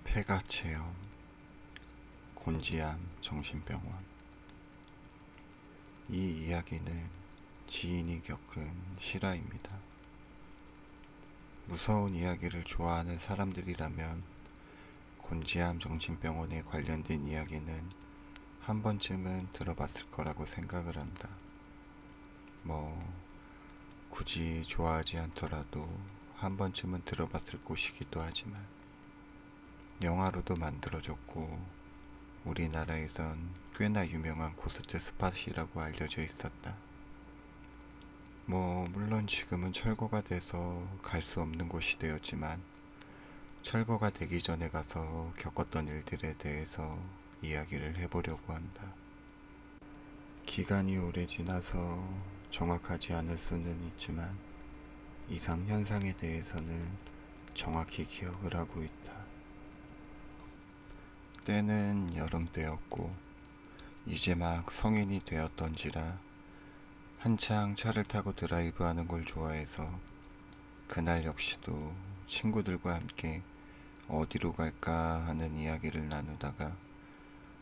폐가체험, 곤지암 정신병원. 이 이야기는 지인이 겪은 실화입니다. 무서운 이야기를 좋아하는 사람들이라면 곤지암 정신병원에 관련된 이야기는 한 번쯤은 들어봤을 거라고 생각을 한다. 굳이 좋아하지 않더라도 한 번쯤은 들어봤을 곳이기도 하지만 영화로도 만들어졌고 우리나라에선 꽤나 유명한 고스트 스팟이라고 알려져 있었다. 물론 지금은 철거가 돼서 갈 수 없는 곳이 되었지만 철거가 되기 전에 가서 겪었던 일들에 대해서 이야기를 해보려고 한다. 기간이 오래 지나서 정확하지 않을 수는 있지만 이상 현상에 대해서는 정확히 기억을 하고 있다. 때는 여름 때였고 이제 막 성인이 되었던지라 한창 차를 타고 드라이브하는 걸 좋아해서 그날 역시도 친구들과 함께 어디로 갈까 하는 이야기를 나누다가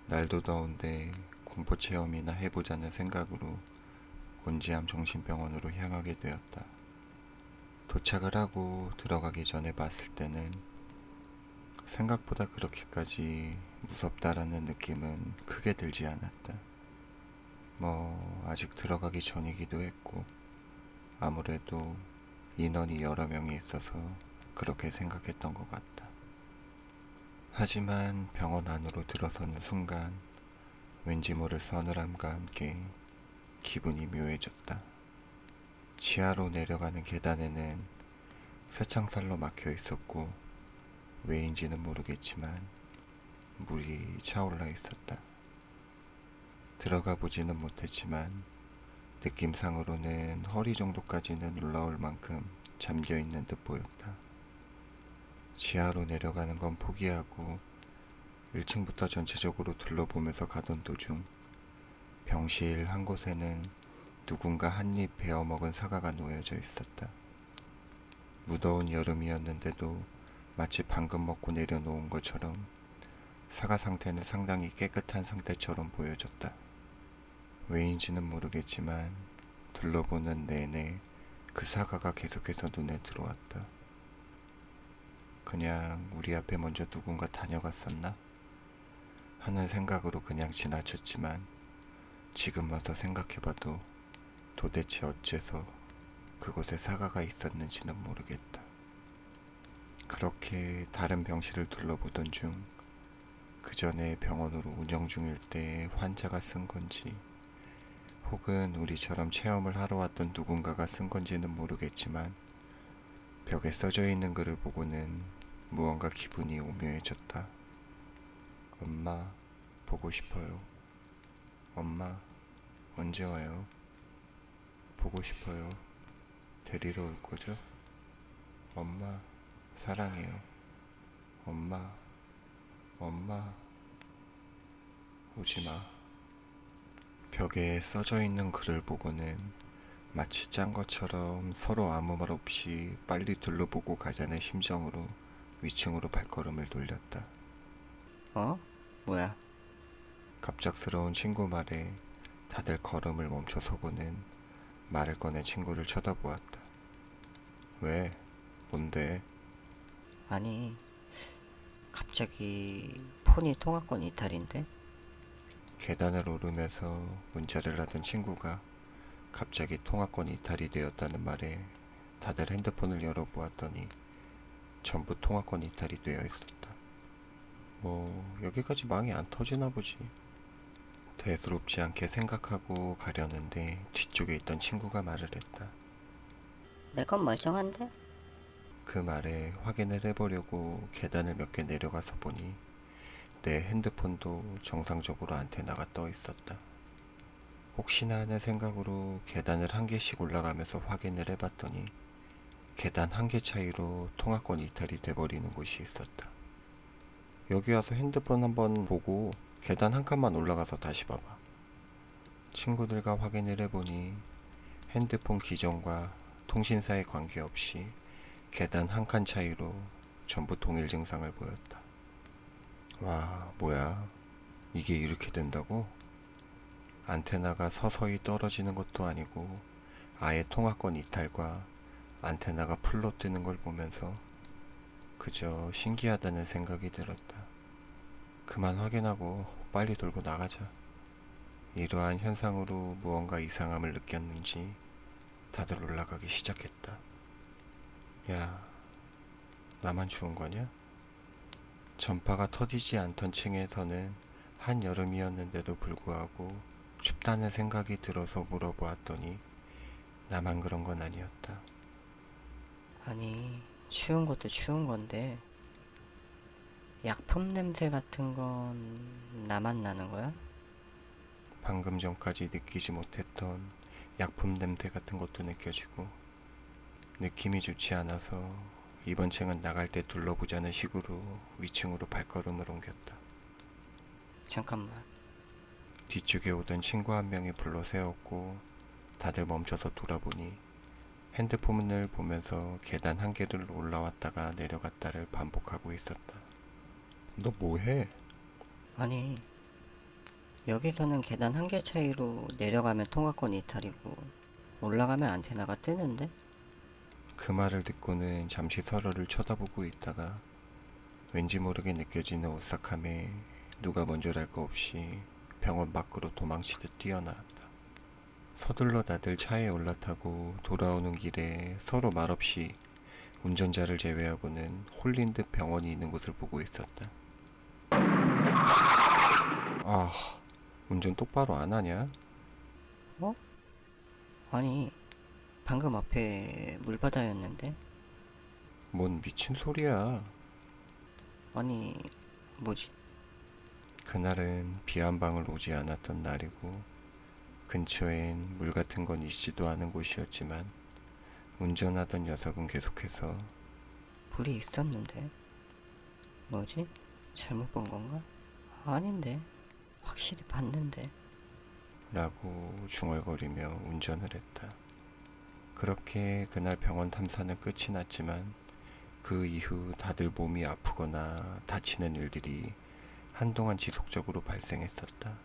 날도 더운데 공포체험이나 해보자는 생각으로 곤지암 정신병원으로 향하게 되었다. 도착을 하고 들어가기 전에 봤을 때는 생각보다 그렇게까지 무섭다라는 느낌은 크게 들지 않았다. 아직 들어가기 전이기도 했고 아무래도 인원이 여러 명이 있어서 그렇게 생각했던 것 같다. 하지만 병원 안으로 들어서는 순간 왠지 모를 서늘함과 함께 기분이 묘해졌다. 지하로 내려가는 계단에는 쇠창살로 막혀 있었고 왜인지는 모르겠지만 물이 차올라 있었다. 들어가 보지는 못했지만 느낌상으로는 허리 정도까지는 올라올 만큼 잠겨 있는 듯 보였다. 지하로 내려가는 건 포기하고 1층부터 전체적으로 둘러보면서 가던 도중 병실 한 곳에는 누군가 한입 베어먹은 사과가 놓여져 있었다. 무더운 여름이었는데도 마치 방금 먹고 내려놓은 것처럼 사과 상태는 상당히 깨끗한 상태처럼 보여졌다. 왜인지는 모르겠지만 둘러보는 내내 그 사과가 계속해서 눈에 들어왔다. 그냥 우리 앞에 먼저 누군가 다녀갔었나? 하는 생각으로 그냥 지나쳤지만 지금 와서 생각해봐도 도대체 어째서 그곳에 사과가 있었는지는 모르겠다. 그렇게 다른 병실을 둘러보던 중 그 전에 병원으로 운영 중일 때 환자가 쓴 건지 혹은 우리처럼 체험을 하러 왔던 누군가가 쓴 건지는 모르겠지만 벽에 써져 있는 글을 보고는 무언가 기분이 오묘해졌다. 엄마, 보고 싶어요. 엄마, 언제 와요? 보고 싶어요. 데리러 올 거죠? 엄마, 사랑해요. 엄마, 엄마, 오지 마. 벽에 써져 있는 글을 보고는 마치 짠 것처럼 서로 아무 말 없이 빨리 둘러보고 가자는 심정으로 위층으로 발걸음을 돌렸다. 뭐야? 갑작스러운 친구 말에 다들 걸음을 멈춰서고는 말을 꺼내 친구를 쳐다보았다. 왜? 뭔데? 아니, 갑자기 폰이 통화권 이탈인데? 계단을 오르면서 문자를 하던 친구가 갑자기 통화권 이탈이 되었다는 말에 다들 핸드폰을 열어보았더니 전부 통화권 이탈이 되어 있었다. 여기까지 망이 안 터지나 보지. 대수롭지 않게 생각하고 가려는데 뒤쪽에 있던 친구가 말을 했다. 내 건 멀쩡한데? 그 말에 확인을 해보려고 계단을 몇 개 내려가서 보니 내 핸드폰도 정상적으로 안테나가 떠 있었다. 혹시나 하는 생각으로 계단을 한 개씩 올라가면서 확인을 해봤더니 계단 한 개 차이로 통화권 이탈이 돼버리는 곳이 있었다. 여기 와서 핸드폰 한번 보고 계단 한 칸만 올라가서 다시 봐봐. 친구들과 확인을 해보니 핸드폰 기종과 통신사에 관계없이 계단 한 칸 차이로 전부 동일 증상을 보였다. 와, 뭐야. 이게 이렇게 된다고? 안테나가 서서히 떨어지는 것도 아니고 아예 통화권 이탈과 안테나가 풀로 뜨는 걸 보면서 그저 신기하다는 생각이 들었다. 그만 확인하고 빨리 돌고 나가자. 이러한 현상으로 무언가 이상함을 느꼈는지 다들 올라가기 시작했다. 야, 나만 죽은 거냐? 전파가 터지지 않던 층에서는 한여름이었는데도 불구하고 춥다는 생각이 들어서 물어보았더니 나만 그런 건 아니었다. 아니, 추운 것도 추운 건데, 약품 냄새 같은 건 나만 나는 거야? 방금 전까지 느끼지 못했던 약품 냄새 같은 것도 느껴지고 느낌이 좋지 않아서 이번 층은 나갈 때 둘러보자는 식으로 위층으로 발걸음을 옮겼다. 잠깐만. 뒤쪽에 오던 친구 한 명이 불러 세웠고 다들 멈춰서 돌아보니 핸드폰을 보면서 계단 한 개를 올라왔다가 내려갔다를 반복하고 있었다. 너 뭐해? 아니, 여기서는 계단 한 개 차이로 내려가면 통화권 이탈이고, 올라가면 안테나가 뜨는데? 그 말을 듣고는 잠시 서로를 쳐다보고 있다가 왠지 모르게 느껴지는 오싹함에 누가 먼저랄 거 없이 병원 밖으로 도망치듯 뛰어나왔다. 서둘러 다들 차에 올라타고 돌아오는 길에 서로 말없이 운전자를 제외하고는 홀린 듯 병원이 있는 곳을 보고 있었다. 아, 운전 똑바로 안 하냐? 어? 아니, 방금 앞에 물바다였는데? 뭔 미친 소리야. 아니, 뭐지? 그날은 비 한 방울 오지 않았던 날이고 근처엔 물 같은 건 있지도 않은 곳이었지만 운전하던 녀석은 계속해서 불이 있었는데? 뭐지? 잘못 본 건가? 아닌데. 확실히 봤는데. 라고 중얼거리며 운전을 했다. 그렇게 그날 병원 탐사는 끝이 났지만 그 이후 다들 몸이 아프거나 다치는 일들이 한동안 지속적으로 발생했었다.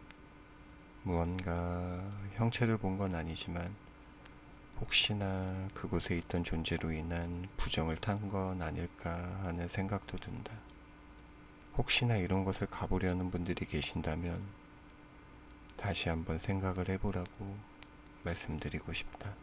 무언가 형체를 본 건 아니지만 혹시나 그곳에 있던 존재로 인한 부정을 탄 건 아닐까 하는 생각도 든다. 혹시나 이런 곳을 가보려는 분들이 계신다면 다시 한번 생각을 해보라고 말씀드리고 싶다.